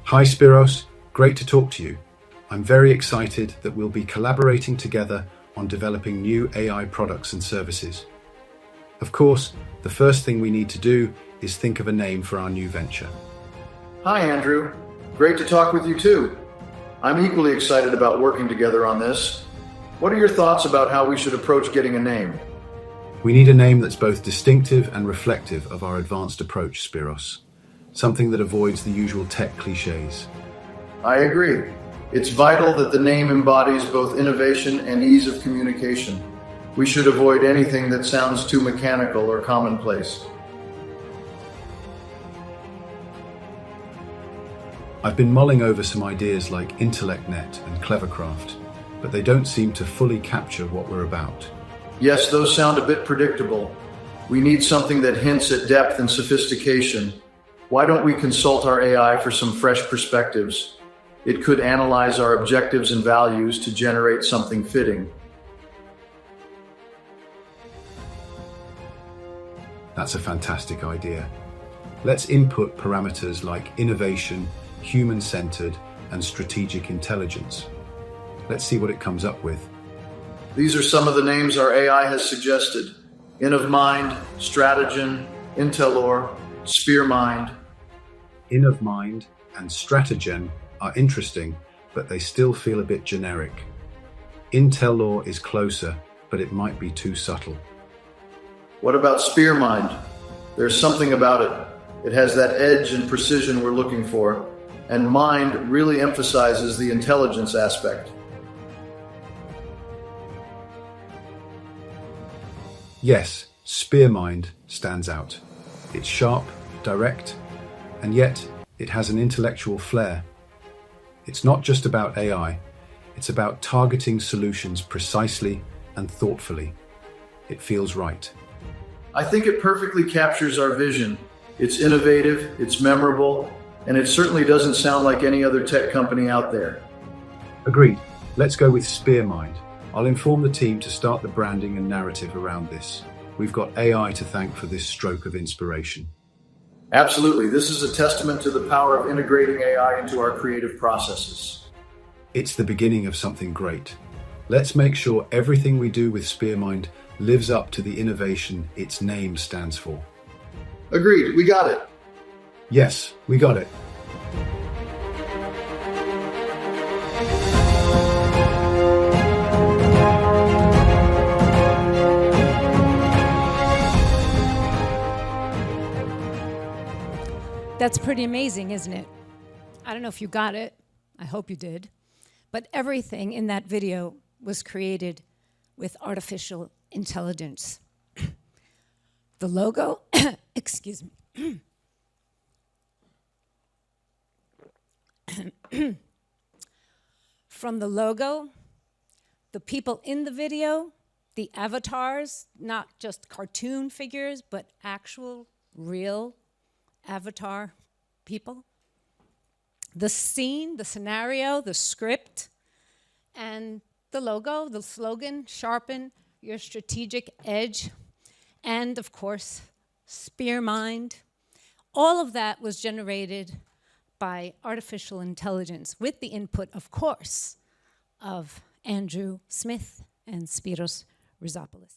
Hi Spiros, great to talk to you. I'm very excited that we'll be collaborating together on developing new AI products and services. Of course, the first thing we need to do is think of a name for our new venture. Hi Andrew, great to talk with you too. I'm equally excited about working together on this. What are your thoughts about how we should approach getting a name? We need a name that's both distinctive and reflective of our advanced approach, Spiros. Something that avoids the usual tech cliches. I agree. It's vital that the name embodies both innovation and ease of communication. We should avoid anything that sounds too mechanical or commonplace. I've been mulling over some ideas like IntellectNet and Clevercraft, but they don't seem to fully capture what we're about. Yes, those sound a bit predictable. We need something that hints at depth and sophistication. Why don't we consult our AI for some fresh perspectives? It could analyze our objectives and values to generate something fitting. That's a fantastic idea. Let's input parameters like innovation, human-centered, and strategic intelligence. Let's see what it comes up with. These are some of the names our AI has suggested. InnovMind, Stratagen, Intellor, SpearMind. InnovMind and Stratagen are interesting, but they still feel a bit generic. Intellor is closer, but it might be too subtle. What about SpearMind? There's something about it. It has that edge and precision we're looking for, and mind really emphasizes the intelligence aspect. Yes, SpearMind stands out. It's sharp, direct, and yet it has an intellectual flair. It's not just about AI, it's about targeting solutions precisely and thoughtfully. It feels right. I think it perfectly captures our vision. It's innovative, it's memorable, and it certainly doesn't sound like any other tech company out there. Agreed. Let's go with SpearMind. I'll inform the team to start the branding and narrative around this. We've got AI to thank for this stroke of inspiration. Absolutely. This is a testament to the power of integrating AI into our creative processes. It's the beginning of something great. Let's make sure everything we do with SpearMind lives up to the innovation its name stands for. Agreed. We got it. Yes, we got it. That's pretty amazing, isn't it? I don't know if you got it. I hope you did. But everything in that video was created with artificial intelligence. The logo, excuse me. From the logo, the people in the video, the avatars, not just cartoon figures, but actual, real avatar people. The scene, the scenario, the script, and the logo, the slogan, sharpen your strategic edge, and of course, SpearMind. All of that was generated by artificial intelligence with the input, of course, of Andrew Smith and Spyros Rizopoulos.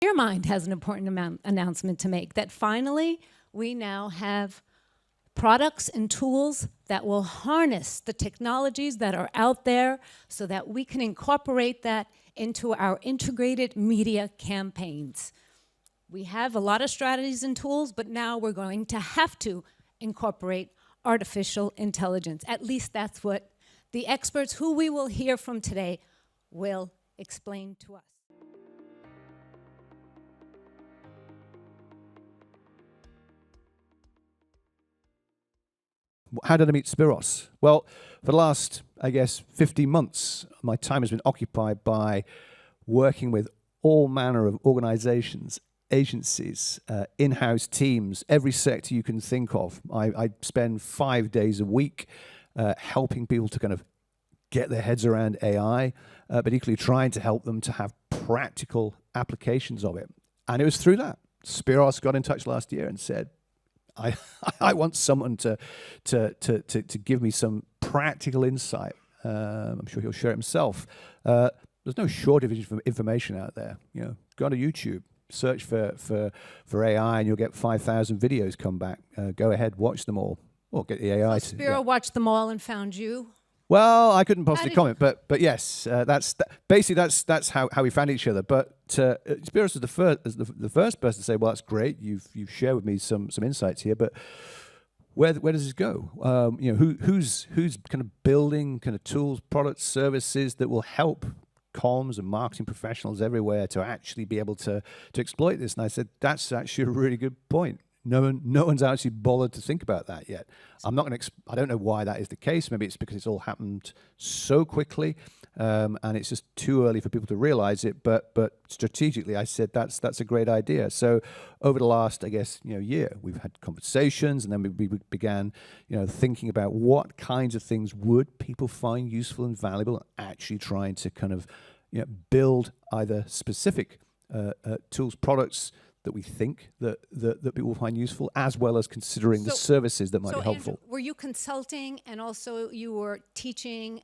SpearMind has an important announcement to make, that finally we now have products and tools that will harness the technologies that are out there so that we can incorporate that into our integrated media campaigns. We have a lot of strategies and tools, but now we're going to have to incorporate artificial intelligence. At least that's what the experts who we will hear from today will explain to us. How did I meet Spyros? Well, for the last, 15 months, my time has been occupied by working with all manner of organizations, agencies, in-house teams, every sector you can think of. I spend 5 days a week helping people to kind of get their heads around AI, but equally trying to help them to have practical applications of it. And it was through that Spiros got in touch last year and said, I want someone to give me some practical insight. I'm sure he'll share it himself. There's no shortage of information out there. Go to YouTube, search for AI, and you'll get 5,000 videos come back. Go ahead, watch them all, or get the AI. So Spiro watched them all and found you. Well, I couldn't possibly comment, but yes, basically that's how we found each other. But Spiros was the first person to say, "Well, that's great. You've shared with me some insights here, but where does this go? Who's kind of building kind of tools, products, services that will help comms and marketing professionals everywhere to actually be able to exploit this?" And I said, "That's actually a really good point. No one's actually bothered to think about that yet." I'm not going to. I don't know why that is the case. Maybe it's because it's all happened so quickly, and it's just too early for people to realize it. But strategically, I said that's a great idea. So over the last, I guess, year, we've had conversations, and then we began, thinking about what kinds of things would people find useful and valuable, and actually trying to kind of, build either specific tools, products that we think that people will find useful, as well as considering the services that might be helpful. Andrew, were you consulting and also you were teaching,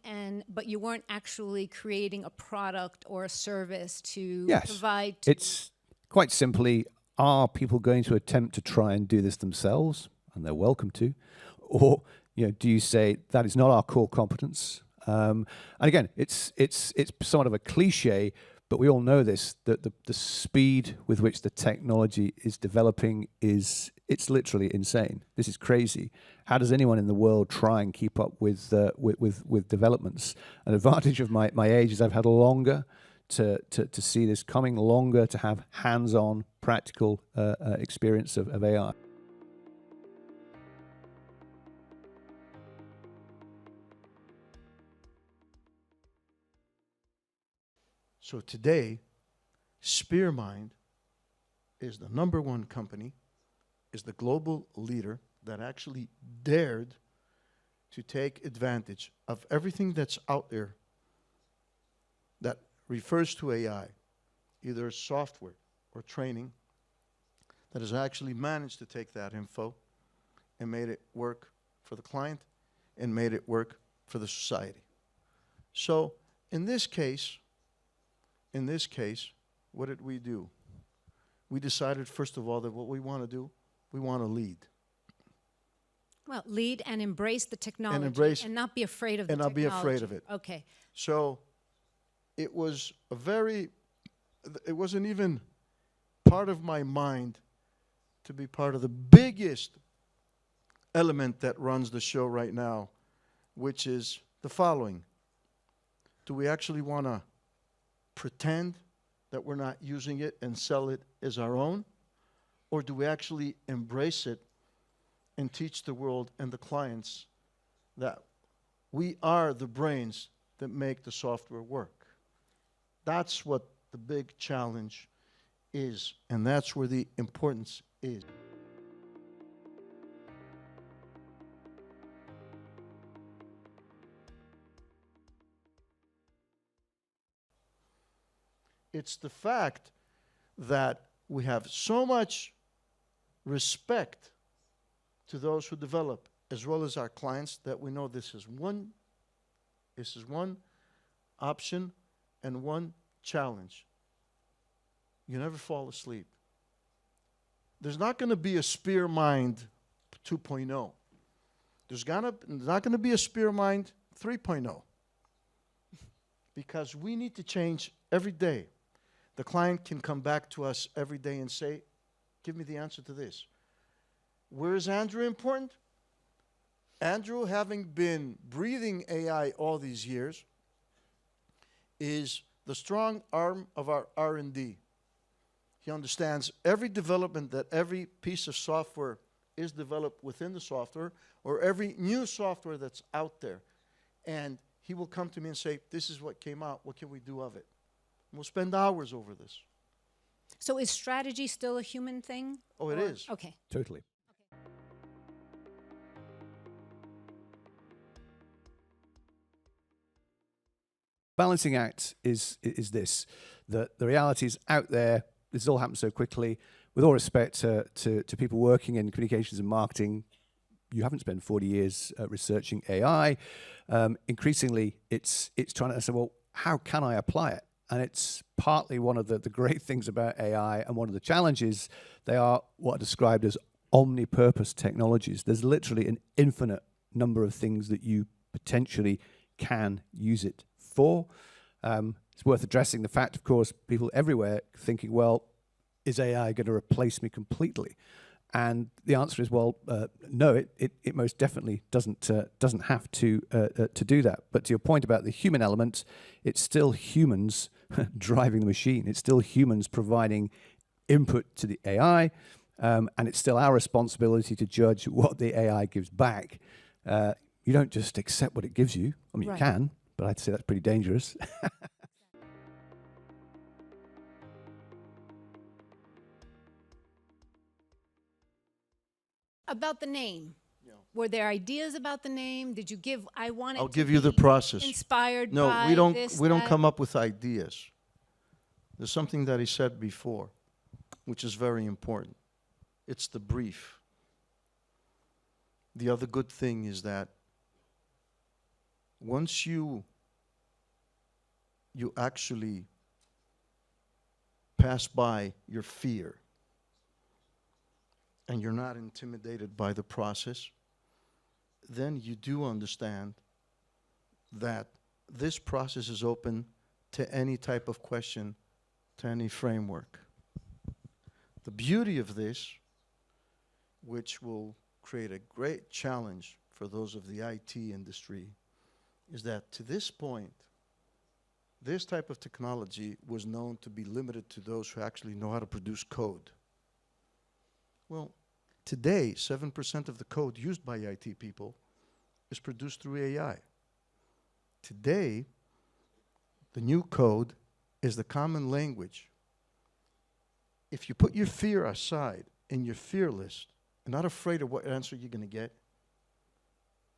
but you weren't actually creating a product or a service to provide? It's quite simply, are people going to attempt to try and do this themselves? And they're welcome to. Or, do you say that is not our core competence? And again, it's somewhat of a cliche, but we all know this, that the speed with which the technology is developing it's literally insane. This is crazy. How does anyone in the world try and keep up with developments? An advantage of my age is I've had longer to see this coming, longer to have hands-on practical experience of AI. So today, SpearMind is the #1 company, is the global leader that actually dared to take advantage of everything that's out there that refers to AI, either software or training, that has actually managed to take that info and made it work for the client and made it work for the society. So in this case, what did we do? We decided, first of all, that what we want to do, we want to lead. Well, lead and embrace the technology and not be afraid of the technology. And not be afraid of it. Okay. So it was it wasn't even part of my mind to be part of the biggest element that runs the show right now, which is the following. Do we actually want to pretend that we're not using it and sell it as our own? Or do we actually embrace it and teach the world and the clients that we are the brains that make the software work? That's what the big challenge is, and that's where the importance is. It's the fact that we have so much respect to those who develop, as well as our clients, that we know this is one option and one challenge. You never fall asleep. There's not going to be a SpearMind 2.0. There's not going to be a SpearMind 3.0. Because we need to change every day. The client can come back to us every day and say, give me the answer to this. Where is Andrew important? Andrew, having been breathing AI all these years, is the strong arm of our R&D. He understands every development, that every piece of software is developed within the software, or every new software that's out there. And he will come to me and say, this is what came out, what can we do of it? And we'll spend hours over this. So is strategy still a human thing? Oh, it is. Okay. Totally. Balancing act is this, that the reality is out there. This all happened so quickly. with all respect to people working in communications and marketing, you haven't spent 40 years researching AI. Increasingly, it's trying to say, well, how can I apply it? And it's partly one of the great things about AI, and one of the challenges, they are what are described as omni-purpose technologies. There's literally an infinite number of things that you potentially can use it for. It's worth addressing the fact, of course, people everywhere thinking, well, is AI going to replace me completely? And the answer is, well, no, it most definitely doesn't have to do that. But to your point about the human element, it's still humans driving the machine. It's still humans providing input to the AI, and it's still our responsibility to judge what the AI gives back. You don't just accept what it gives you. I mean, Right. you can, but I'd say that's pretty dangerous. About the name. Were there ideas about the name? Did you give, I want it I'll to give you the be process. inspired No, by we don't. this, We don't that? come up with ideas. There's something that he said before, which is very important. It's the brief. The other good thing is that once you actually pass by your fear and you're not intimidated by the process, then you do understand that this process is open to any type of question, to any framework. The beauty of this, which will create a great challenge for those of the IT industry, is that to this point, this type of technology was known to be limited to those who actually know how to produce code. Well, today, 7% of the code used by IT people is produced through AI. Today, the new code is the common language. If you put your fear aside and you're fearless and not afraid of what answer you're going to get,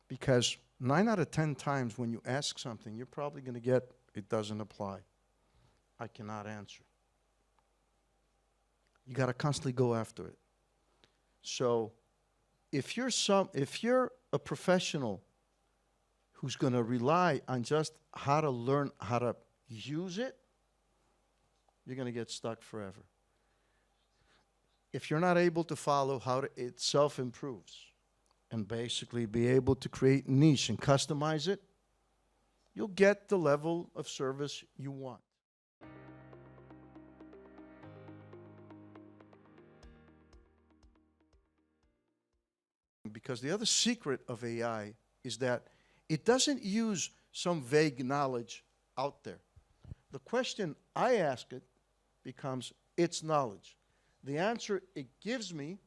because 9 out of 10 times when you ask something, you're probably going to get, it doesn't apply. I cannot answer. You got to constantly go after it. So if you're a professional who's going to rely on just how to learn how to use it, you're going to get stuck forever. If you're not able to follow how it self-improves and basically be able to create niche and customize it, you'll get the level of service you want. Because the other secret of AI is that it doesn't use some vague knowledge out there. The question I ask it becomes its knowledge. The answer it gives me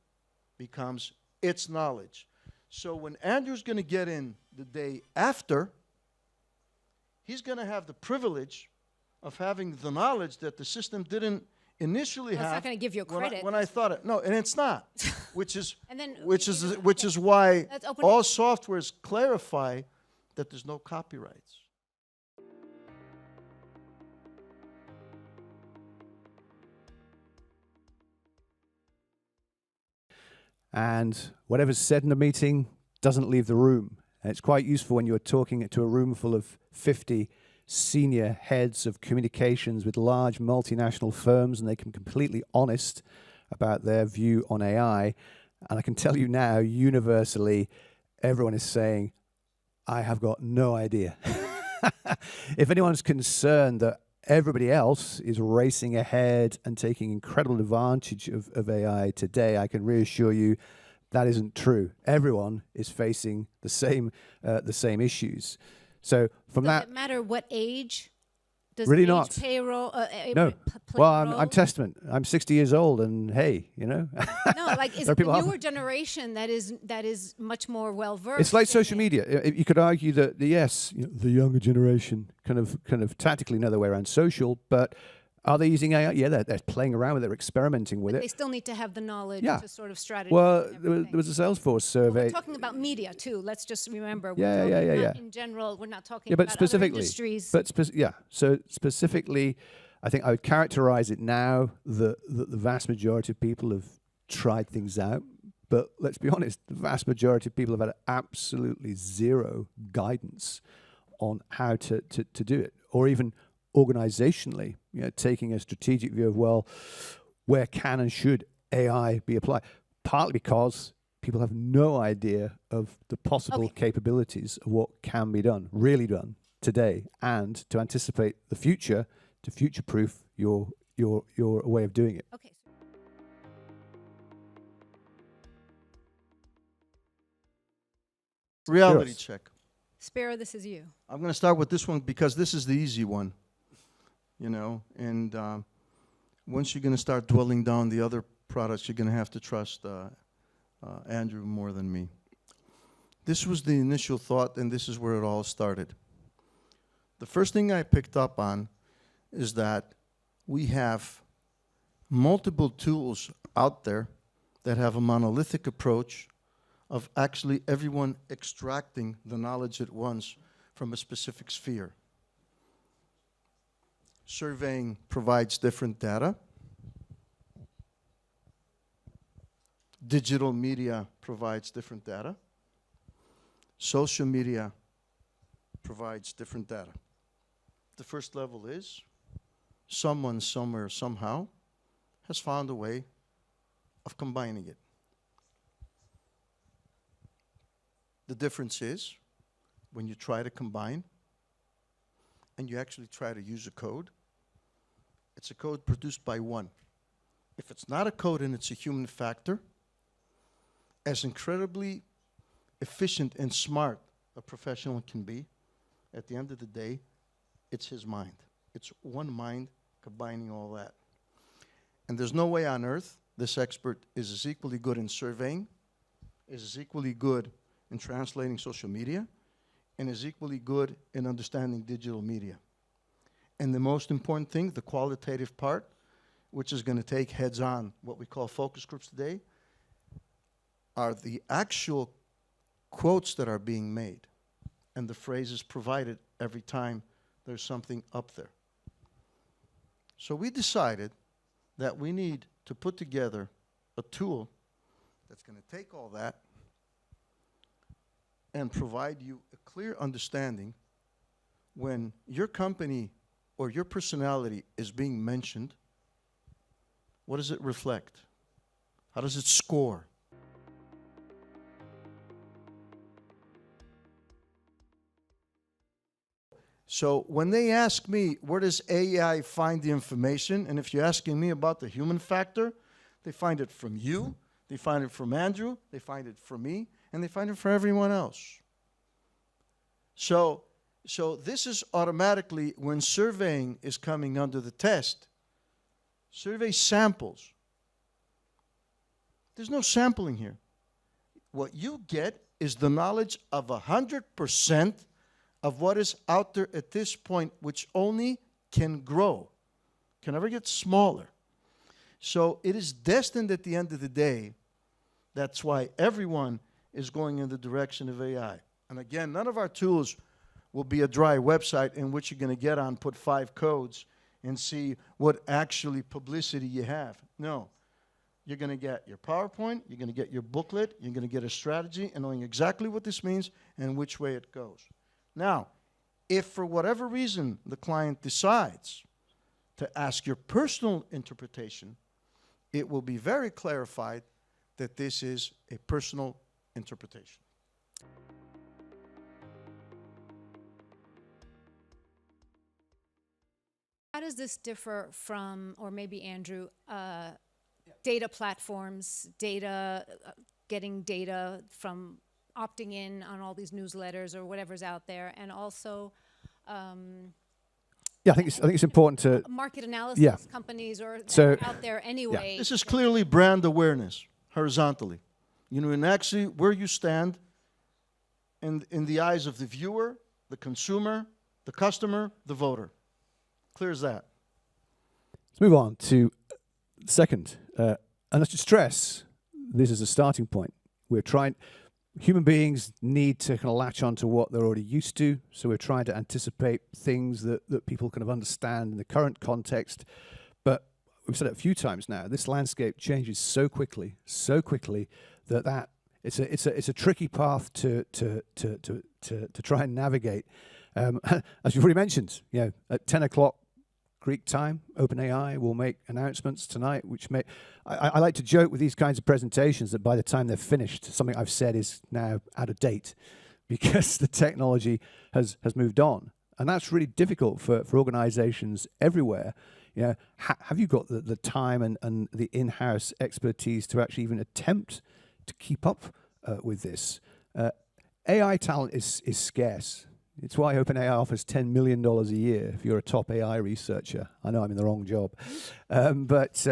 becomes its knowledge. So when Andrew's going to get in the day after, he's going to have the privilege of having the knowledge that the system didn't initially Well, have. it's not going to give you credit. When I thought it. No, and it's not. Which is And then which you is don't- which is why Let's open all it- softwares clarify that there's no copyrights. And whatever's said in a meeting doesn't leave the room. And it's quite useful when you're talking to a room full of 50 senior heads of communications with large multinational firms, and they can be completely honest about their view on AI. And I can tell you now, universally, everyone is saying, I have got no idea. If anyone's concerned that everybody else is racing ahead and taking incredible advantage of AI today, I can reassure you that isn't true. Everyone is facing the same issues. So from Does that, it matter what age? Does Really age not. play a role? no. Play a Well, I'm role? testament. I'm 60 years old, and hey, you know. No, like is There are it the people out- newer generation that is much more well versed? It's like social media. You could argue that yes, the younger generation kind of tactically know their way around social, but are they using AI? Yeah, they're playing around with it, they're experimenting with They it. still need to have the knowledge Yeah. to sort of strategize. Well, and there everything. was a Salesforce Well, survey. we're talking about media too. Let's just remember. Yeah, we're yeah, talking yeah, not yeah. In general, we're not talking Yeah, but about specifically, other industries. so specifically, I think I would characterize it now that the vast majority of people have tried things out. But let's be honest, the vast majority of people have had absolutely zero guidance on how to do it, or even organizationally, taking a strategic view of, well, where can and should AI be applied? Partly because people have no idea of the possible capabilities of what can be done, really done today, and to anticipate the future, to future-proof your way of doing it. Okay. Reality Spiros. check. Spiro, this is you. I'm going to start with this one because this is the easy one, and once you're going to start dwelling down the other products, you're going to have to trust Andrew more than me. This was the initial thought, and this is where it all started. The first thing I picked up on is that we have multiple tools out there that have a monolithic approach of actually everyone extracting the knowledge at once from a specific sphere. Surveying provides different data. Digital media provides different data. Social media provides different data. The first level is someone, somewhere, somehow has found a way of combining it. The difference is when you try to combine and you actually try to use a code, it's a code produced by one. If it's not a code and it's a human factor, as incredibly efficient and smart a professional can be, at the end of the day, it's his mind. It's one mind combining all that. And there's no way on earth this expert is as equally good in surveying, is as equally good in translating social media, and is equally good in understanding digital media. And the most important thing, the qualitative part, which is going to take heads-on what we call focus groups today, are the actual quotes that are being made and the phrases provided every time there's something up there. So we decided that we need to put together a tool that's going to take all that and provide you a clear understanding when your company or your personality is being mentioned. What does it reflect? How does it score? So when they ask me, where does AI find the information? And if you're asking me about the human factor, they find it from you, they find it from Andrew, they find it from me, and they find it from everyone else. So this is automatically when surveying is coming under the test. Survey samples. There's no sampling here. What you get is the knowledge of 100% of what is out there at this point, which only can grow, can never get smaller. So it is destined at the end of the day. That's why everyone is going in the direction of AI. And again, none of our tools will be a dry website in which you're going to get on, put 5 codes, and see what actually publicity you have. No. You're going to get your PowerPoint, you're going to get your booklet, you're going to get a strategy, and knowing exactly what this means and which way it goes. Now, if for whatever reason the client decides to ask your personal interpretation, it will be very clarified that this is a personal interpretation. How does this differ from, or maybe Andrew, data platforms, getting data from opting in on all these newsletters or whatever's out there, and also I think it's important to market analysis companies or So- out there anyway. This is clearly brand awareness, horizontally. And actually where you stand in the eyes of the viewer, the consumer, the customer, the voter. Clear as that. Let's move on to second. And let's just stress, this is a starting point. We're trying, human beings need to kind of latch on to what they're already used to. So we're trying to anticipate things that people kind of understand in the current context. But we've said it a few times now, this landscape changes so quickly that it's a tricky path to try and navigate. As you've already mentioned, at 10 o'clock Greek time, OpenAI will make announcements tonight, which I like to joke with these kinds of presentations that by the time they're finished, something I've said is now out of date because the technology has moved on. And that's really difficult for organizations everywhere. Have you got the time and the in-house expertise to actually even attempt to keep up with this? AI talent is scarce. It's why OpenAI offers $10 million a year if you're a top AI researcher. I know I'm in the wrong job. But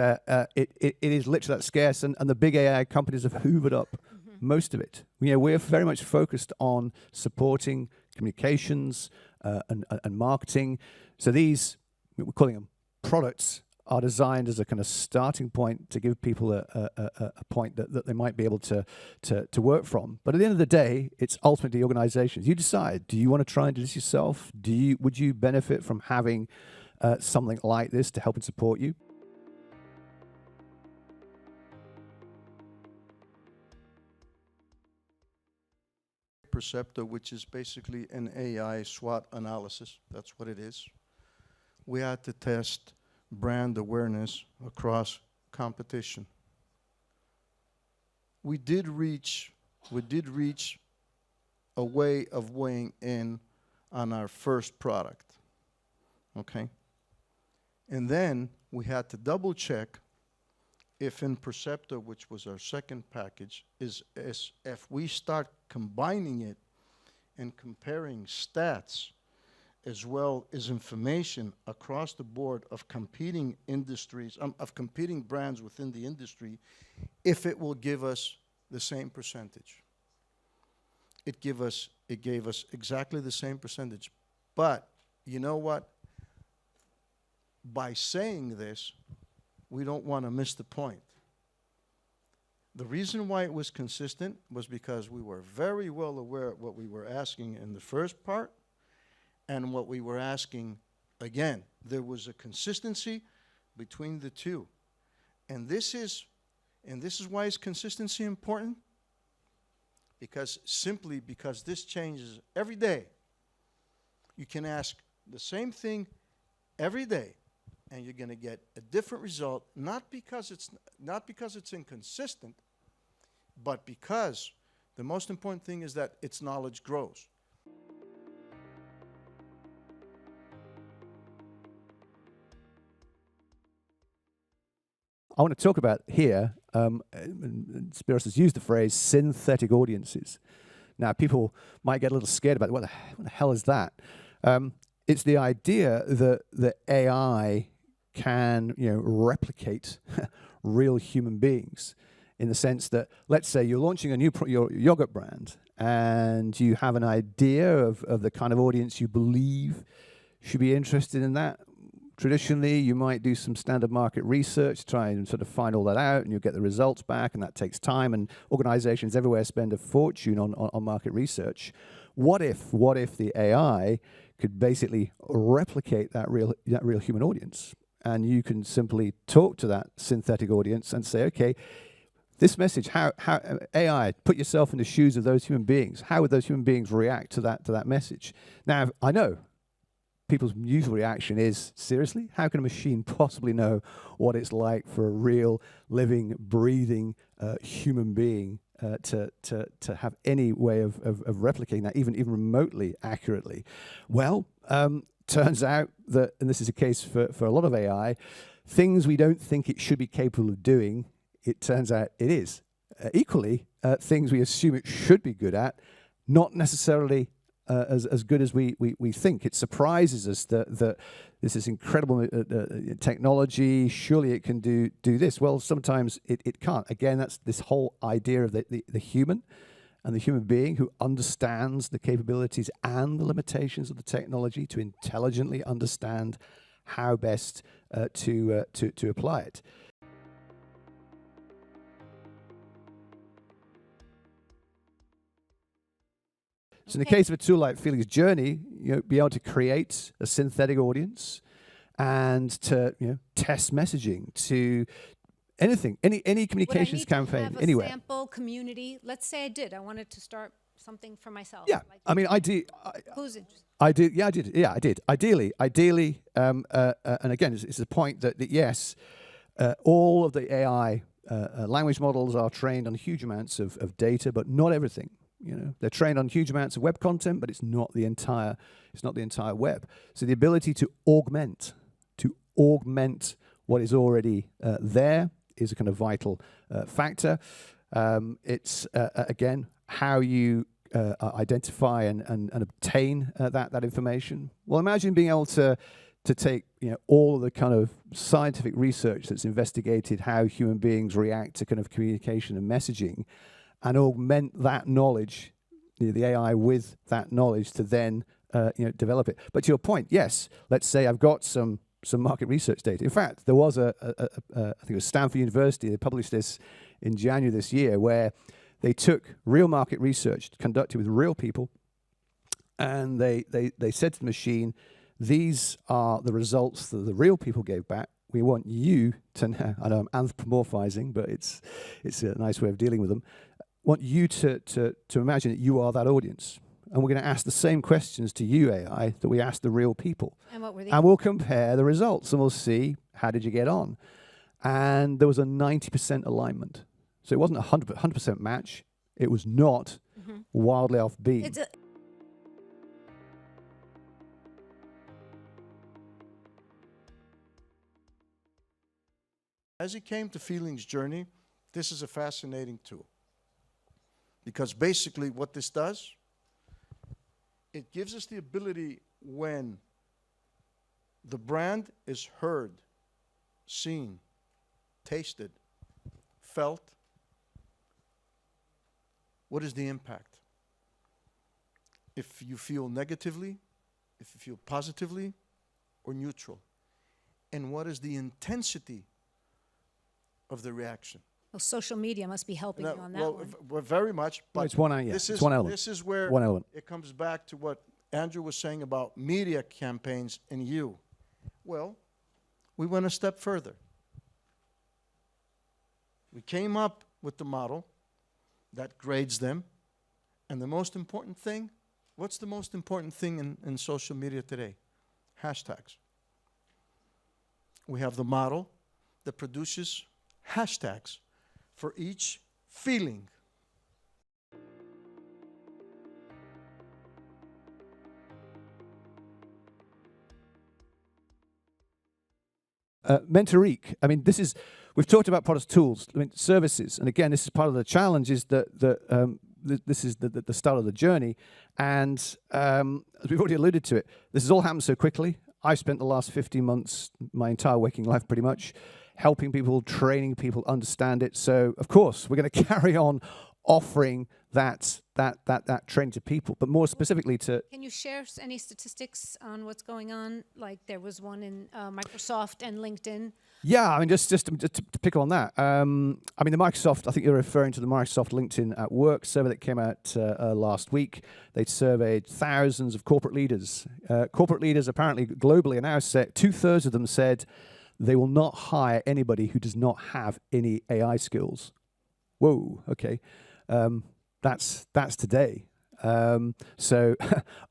it is literally that scarce, and the big AI companies have hoovered up most of it. We're very much focused on supporting communications and marketing. So these, we're calling them products, are designed as a kind of starting point to give people a point that they might be able to work from. But at the end of the day, it's ultimately organizations. You decide, do you want to try and do this yourself? Would you benefit from having something like this to help and support you? Perceptor, which is basically an AI SWOT analysis. That's what it is. We had to test brand awareness across competition. We did reach a way of weighing in on our first product, okay? And then we had to double check if in Perceptor, which was our second package, if we start combining it and comparing stats as well as information across the board of competing industries, of competing brands within the industry, if it will give us the same percentage. It gave us exactly the same percentage. But you know what? By saying this, we don't want to miss the point. The reason why it was consistent was because we were very well aware of what we were asking in the first part and what we were asking again. There was a consistency between the two. And this is why is consistency important? Because simply because this changes every day. You can ask the same thing every day and you're going to get a different result, not because it's inconsistent, but because the most important thing is that its knowledge grows. I want to talk about here, Spyros has used the phrase synthetic audiences. Now, people might get a little scared about what the hell is that? It's the idea that the AI can replicate real human beings, in the sense that, let's say you're launching a new your yogurt brand and you have an idea of the kind of audience you believe should be interested in that. Traditionally, you might do some standard market research, try and sort of find all that out, and you'll get the results back, and that takes time, and organizations everywhere spend a fortune on market research. What if the AI could basically replicate that real human audience? And you can simply talk to that synthetic audience and say, okay, this message, how AI, put yourself in the shoes of those human beings. How would those human beings react to that message? Now, I know people's usual reaction is, seriously? How can a machine possibly know what it's like for a real, living, breathing human being to have any way of replicating that, even remotely accurately? Well, turns out that, and this is a case for a lot of AI, things we don't think it should be capable of doing, it turns out it is. Equally, things we assume it should be good at, not necessarily as good as we think. It surprises us that this is incredible technology. Surely it can do this. Well, sometimes it can't. Again, that's this whole idea of the human and the human being who understands the capabilities and the limitations of the technology to intelligently understand how best to apply it. So in the case of a tool like Feeling's Journey, be able to create a synthetic audience and to test messaging to anything, any communications campaign, have anywhere. A sample community. Let's say I wanted to start something for myself. Yeah, like I mean, I do. Who's interested? I did. Yeah, I did. Yeah, I did. Ideally, and again, it's the point that yes, all of the AI language models are trained on huge amounts of data, but not everything. They're trained on huge amounts of web content, but it's not the entire web. So the ability to augment what is already there is a kind of vital factor. It's again how you identify and obtain that information. Well, imagine being able to take all of the kind of scientific research that's investigated how human beings react to kind of communication and messaging, and augment that knowledge, the AI with that knowledge to then develop it. But to your point, yes, let's say I've got some market research data. In fact, there was I think it was Stanford University, they published this in January this year, where they took real market research conducted with real people, and they said to the machine, these are the results that the real people gave back. We want you to now, I know I'm anthropomorphizing, but it's a nice way of dealing with them. Want you to imagine that you are that audience. And we're going to ask the same questions to you, AI, that we asked the real people. And what were they? And we'll compare the results, and we'll see, how did you get on? And there was a 90% alignment. So it wasn't a 100% match. It was not wildly off beat. As it came to Feeling's Journey, this is a fascinating tool. Because basically what this does, it gives us the ability, when the brand is heard, seen, tasted, felt, what is the impact? If you feel negatively, if you feel positively, or neutral. And what is the intensity of the reaction? Well, social media must be helping you on that one. Well, very much. But it's one element. This is where it comes back to what Andrew was saying about media campaigns and you. Well, we went a step further. We came up with the model that grades them. And the most important thing, what's the most important thing in social media today? Hashtags. We have the model that produces hashtags for each feeling. Mentorique. I mean, we've talked about products, tools, services, and again, this is part of the challenge. Is that this is the start of the journey, and as we've already alluded to it, this has all happened so quickly. I've spent the last 15 months, my entire waking life, pretty much, helping people, training people understand it. So, of course, we're going to carry on offering that training to people, but more specifically to... Can you share any statistics on what's going on? Like there was one in Microsoft and LinkedIn. Yeah, I mean, just to pick on that. I mean, the Microsoft, I think you're referring to the Microsoft LinkedIn at Work survey that came out last week. They surveyed thousands of corporate leaders. Corporate leaders apparently globally are now said, 2/3 of them said they will not hire anybody who does not have any AI skills. Whoa, okay. That's today. So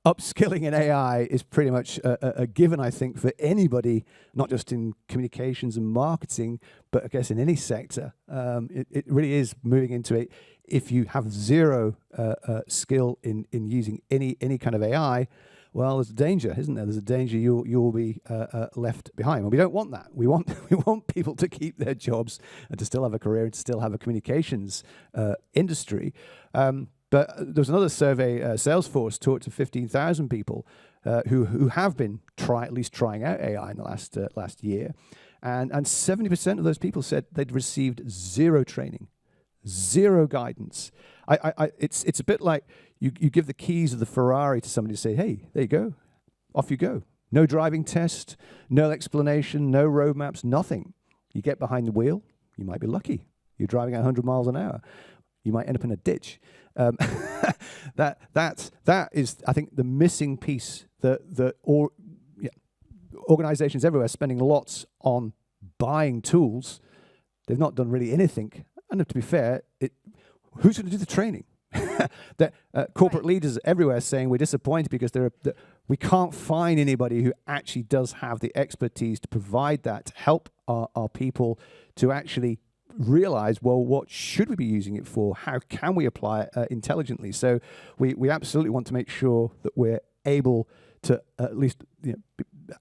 upskilling in AI is pretty much a given, I think, for anybody, not just in communications and marketing, but I guess in any sector. It really is moving into it. If you have zero skill in using any kind of AI, well, there's a danger, isn't there? There's a danger you will be left behind. Well, we don't want that. We want people to keep their jobs and to still have a career and to still have a communications industry. But there was another survey, Salesforce talked to 15,000 people who have been at least trying out AI in the last year, and 70% of those people said they'd received zero training, zero guidance. It's a bit like you give the keys of the Ferrari to somebody to say, hey, there you go, off you go. No driving test, no explanation, no roadmaps, nothing. You get behind the wheel, you might be lucky. You're driving at 100 miles an hour. you might end up in a ditch. That is, I think, the missing piece that organizations everywhere are spending lots on buying tools. They've not done really anything. And to be fair, who's going to do the training? Corporate leaders everywhere saying we're disappointed because we can't find anybody who actually does have the expertise to provide that, to help our people to actually realize, well, what should we be using it for? How can we apply it intelligently? So we absolutely want to make sure that we're able to at least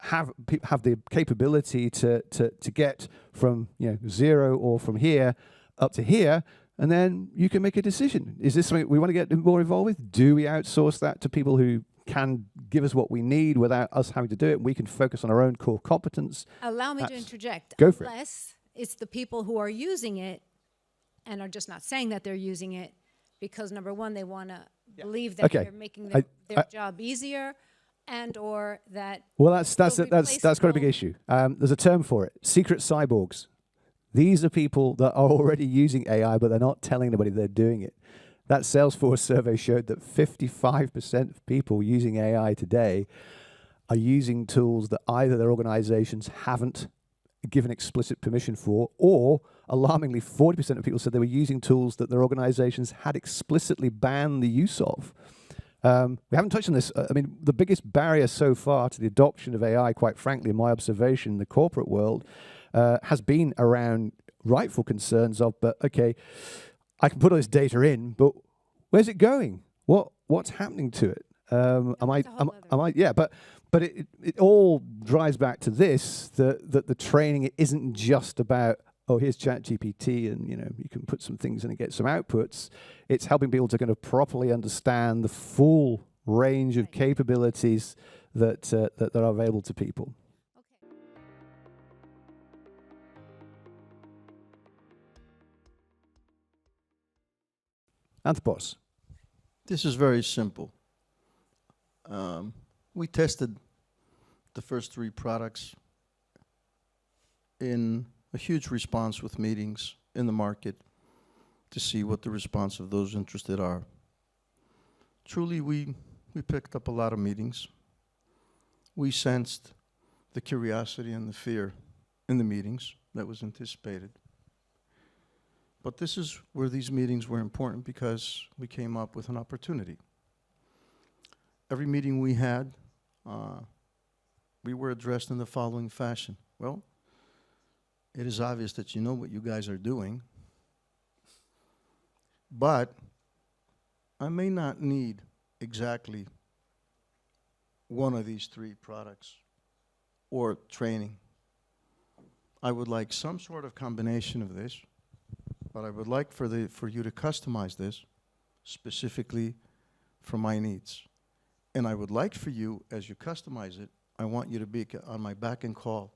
have the capability to get from 0 or from here up to here, and then you can make a decision. Is this something we want to get more involved with? Do we outsource that to people who can give us what we need without us having to do it? We can focus on our own core competence. Allow me to interject. Go for it. Unless it's the people who are using it and are just not saying that they're using it because, number one, they want to believe that they're making their job easier, and or that... Well, that's quite a big issue. There's a term for it: secret cyborgs. These are people that are already using AI, but they're not telling anybody they're doing it. That Salesforce survey showed that 55% of people using AI today are using tools that either their organizations haven't given explicit permission for, or alarmingly, 40% of people said they were using tools that their organizations had explicitly banned the use of. We haven't touched on this. I mean, the biggest barrier so far to the adoption of AI, quite frankly, in my observation in the corporate world, has been around rightful concerns of, but okay, I can put all this data in, but where's it going? What's happening to it? But it all drives back to this, that the training, it isn't just about, oh, here's ChatGPT and you can put some things in and get some outputs. It's helping people to kind of properly understand the full range of capabilities that are available to people. Anthropos. This is very simple. We tested the first 3 products in a huge response with meetings in the market to see what the response of those interested are. Truly, we picked up a lot of meetings. We sensed the curiosity and the fear in the meetings that was anticipated. But this is where these meetings were important, because we came up with an opportunity. Every meeting we had, we were addressed in the following fashion. Well, it is obvious that you know what you guys are doing, but I may not need exactly one of these 3 products or training. I would like some sort of combination of this, but I would like for you to customize this specifically for my needs. And I would like for you, as you customize it, I want you to be on my back and call.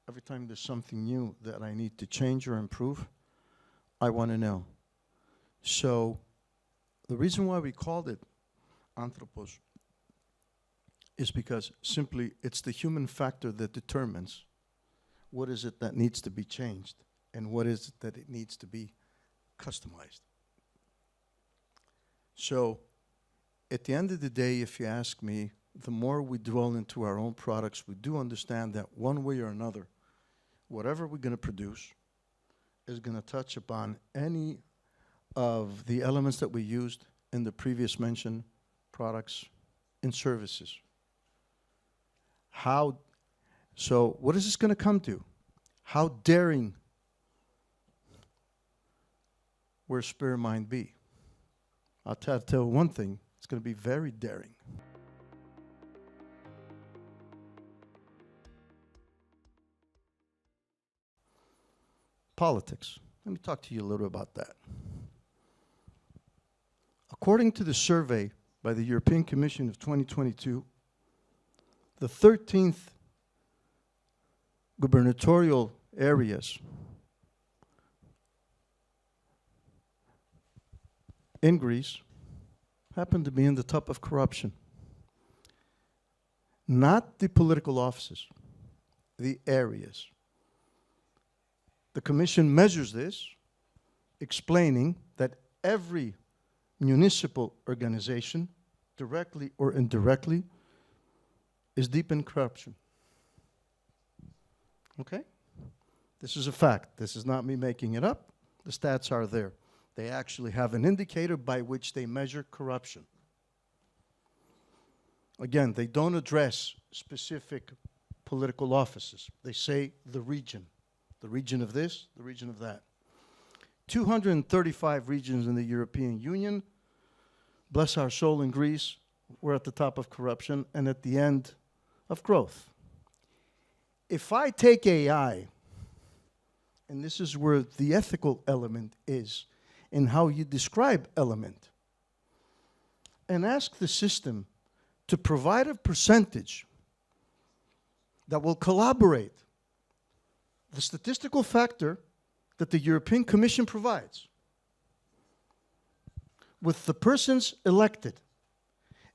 Every time there's something new that I need to change or improve, I want to know. So the reason why we called it Anthropos is because simply it's the human factor that determines what is it that needs to be changed and what is it that it needs to be customized. So at the end of the day, if you ask me, the more we dwell into our own products, we do understand that one way or another, whatever we're going to produce is going to touch upon any of the elements that we used in the previous mentioned products and services. So what is this going to come to? How daring will SpearMind be? I'll tell one thing, it's going to be very daring. Politics. Let me talk to you a little about that. According to the survey by the European Commission of 2022, the 13th gubernatorial areas in Greece happen to be in the top of corruption. Not the political offices, the areas. The Commission measures this, explaining that every municipal organization, directly or indirectly, is deep in corruption. Okay? This is a fact. This is not me making it up. The stats are there. They actually have an indicator by which they measure corruption. Again, they don't address specific political offices. They say the region of this, the region of that. 235 regions in the European Union. Bless our soul, in Greece, we're at the top of corruption and at the end of growth. If I take AI, and this is where the ethical element is, in how you describe element, and ask the system to provide a percentage that will collaborate the statistical factor that the European Commission provides with the persons elected,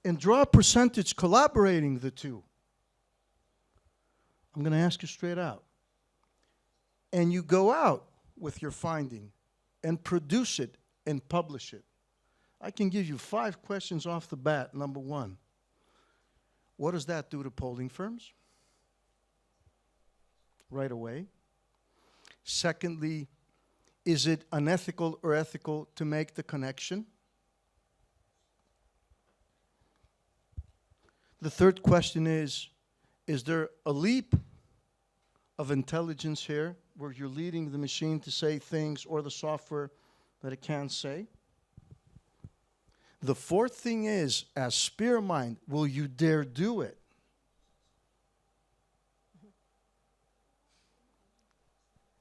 and draw a percentage collaborating the two, I'm going to ask you straight out. And you go out with your finding and produce it and publish it. I can give you 5 questions off the bat. Number 1, what does that do to polling firms? Right away. Secondly, is it unethical or ethical to make the connection? The third question is there a leap of intelligence here where you're leading the machine to say things or the software that it can't say? The fourth thing is, as SpearMind, will you dare do it?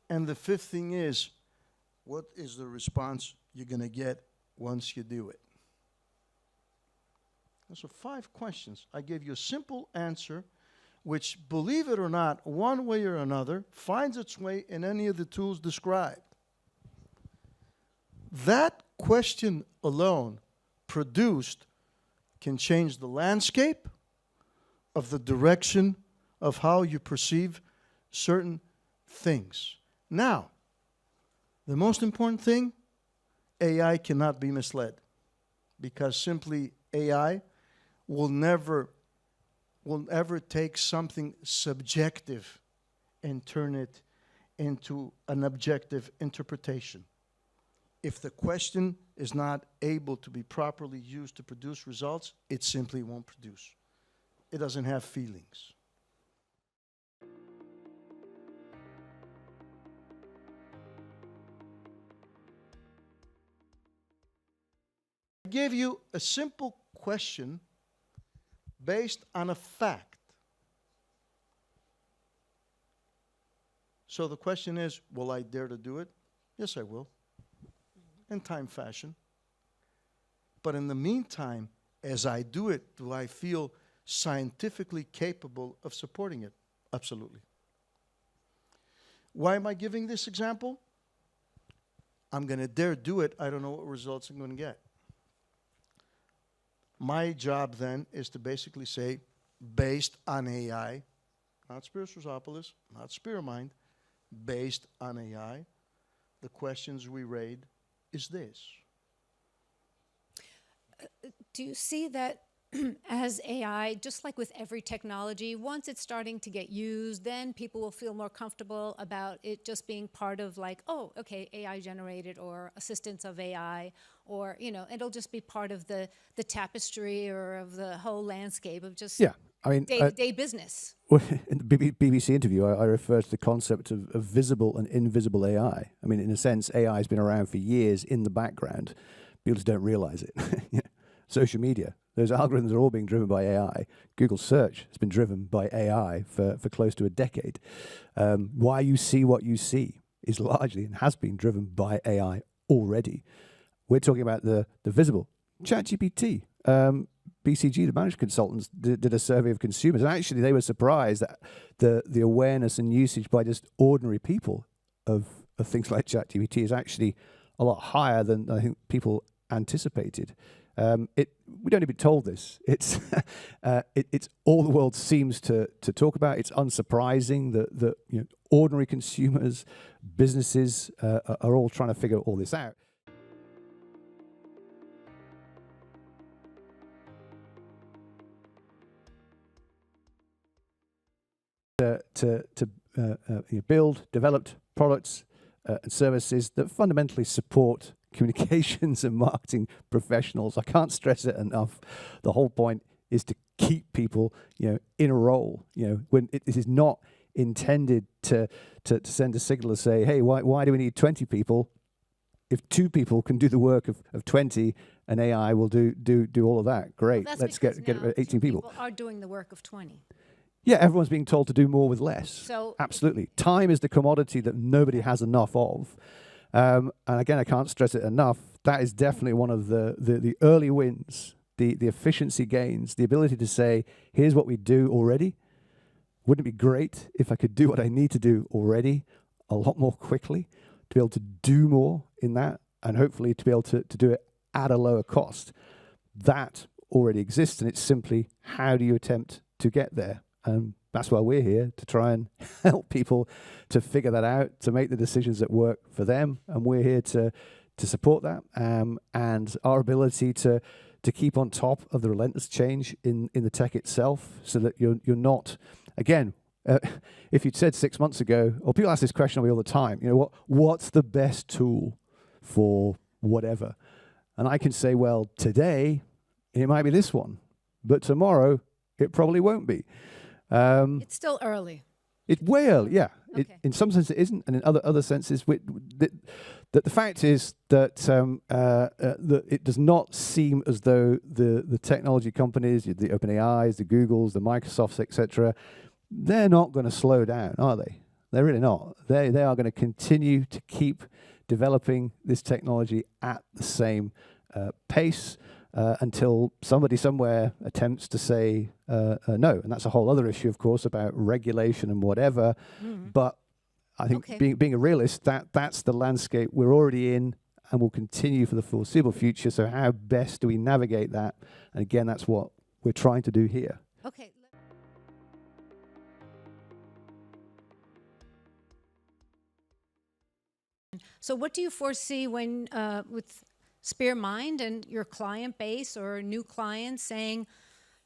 And the fifth thing is, what is the response you're going to get once you do it? So 5 questions. I gave you a simple answer, which, believe it or not, one way or another, finds its way in any of the tools described. That question alone produced can change the landscape of the direction of how you perceive certain things. Now, the most important thing, AI cannot be misled, because simply AI will never take something subjective and turn it into an objective interpretation. If the question is not able to be properly used to produce results, it simply won't produce. It doesn't have feelings. I gave you a simple question based on a fact. So the question is, will I dare to do it? Yes, I will. In time fashion. But in the meantime, as I do it, do I feel scientifically capable of supporting it? Absolutely. Why am I giving this example? I'm going to dare do it. I don't know what results I'm going to get. My job then is to basically say, based on AI, not Spyros Rizopoulos, not SpearMind, based on AI, the questions we raise is this. Do you see that as AI, just like with every technology, once it's starting to get used, then people will feel more comfortable about it just being part of, like, oh, okay, AI generated, or assistance of AI, or, you know, it'll just be part of the tapestry or of the whole landscape of just day-to-day business. In the BBC interview, I referred to the concept of visible and invisible AI. I mean, in a sense, AI has been around for years in the background. People just don't realize it. Social media, those algorithms are all being driven by AI. Google search has been driven by AI for close to a decade. Why you see what you see is largely and has been driven by AI already. We're talking about the visible. ChatGPT, BCG, the management consultants, did a survey of consumers, and actually they were surprised that the awareness and usage by just ordinary people of things like ChatGPT is actually a lot higher than I think people anticipated. We don't even told this. It's all the world seems to talk about. It's unsurprising that ordinary consumers, businesses are all trying to figure all this out. build, developed products and services that fundamentally support communications and marketing professionals. I can't stress it enough. The whole point is to keep people, in a role. When it is not intended to send a signal to say, hey, why do we need 20 people? If 2 people can do the work of 20, and AI will do all of that. Great. Well, let's get 18 people. Are doing the work of 20. Yeah, everyone's being told to do more with less. So absolutely, time is the commodity that nobody has enough of. And again, I can't stress it enough. That is definitely one of the early wins, the efficiency gains, the ability to say, here's what we do already. Wouldn't it be great if I could do what I need to do already a lot more quickly, to be able to do more in that, and hopefully to be able to do it at a lower cost? That already exists, and it's simply, how do you attempt to get there? And that's why we're here, to try and help people to figure that out, to make the decisions that work for them. And we're here to support that, and our ability to keep on top of the relentless change in the tech itself, so that you're not, again, if you'd said 6 months ago, or people ask this question of me all the time, what's the best tool for whatever? And I can say, well, today it might be this one, but tomorrow it probably won't be. It's still early. It's way early, yeah. Okay. In some sense it isn't, and in other senses, the fact is that that it does not seem as though the technology companies, the OpenAIs, the Googles, the Microsofts, etc., they're not going to slow down, are they? They're really not. They are going to continue to keep developing this technology at the same pace until somebody somewhere attempts to say no. And that's a whole other issue, of course, about regulation and whatever. But I think being a realist, that's the landscape we're already in and will continue for the foreseeable future. So how best do we navigate that? And again, that's what we're trying to do here. Okay. So what do you foresee when with SpearMind and your client base or new clients saying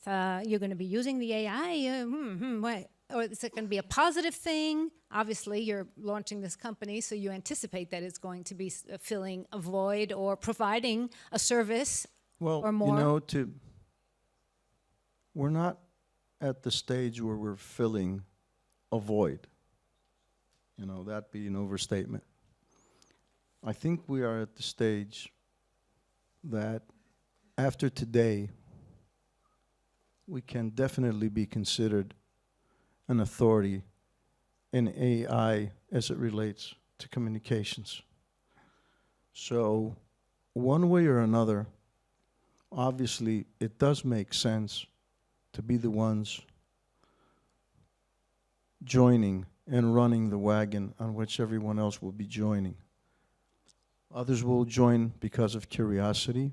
you're going to be using the AI? What? Or is it going to be a positive thing? Obviously, you're launching this company, so you anticipate that it's going to be filling a void or providing a service or more. We're not at the stage where we're filling a void. That'd be an overstatement. I think we are at the stage that after today, we can definitely be considered an authority in AI as it relates to communications. So one way or another, obviously, it does make sense to be the ones joining and running the wagon on which everyone else will be joining. Others will join because of curiosity,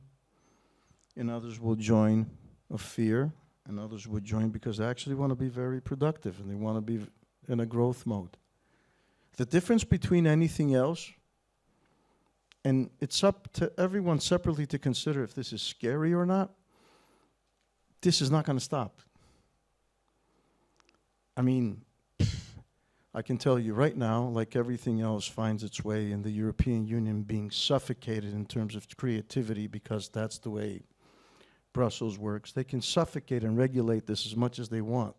and others will join of fear, and others will join because they actually want to be very productive and they want to be in a growth mode. The difference between anything else, and it's up to everyone separately to consider if this is scary or not, this is not going to stop. I mean, I can tell you right now, like everything else finds its way in the European Union being suffocated in terms of creativity, because that's the way Brussels works. They can suffocate and regulate this as much as they want.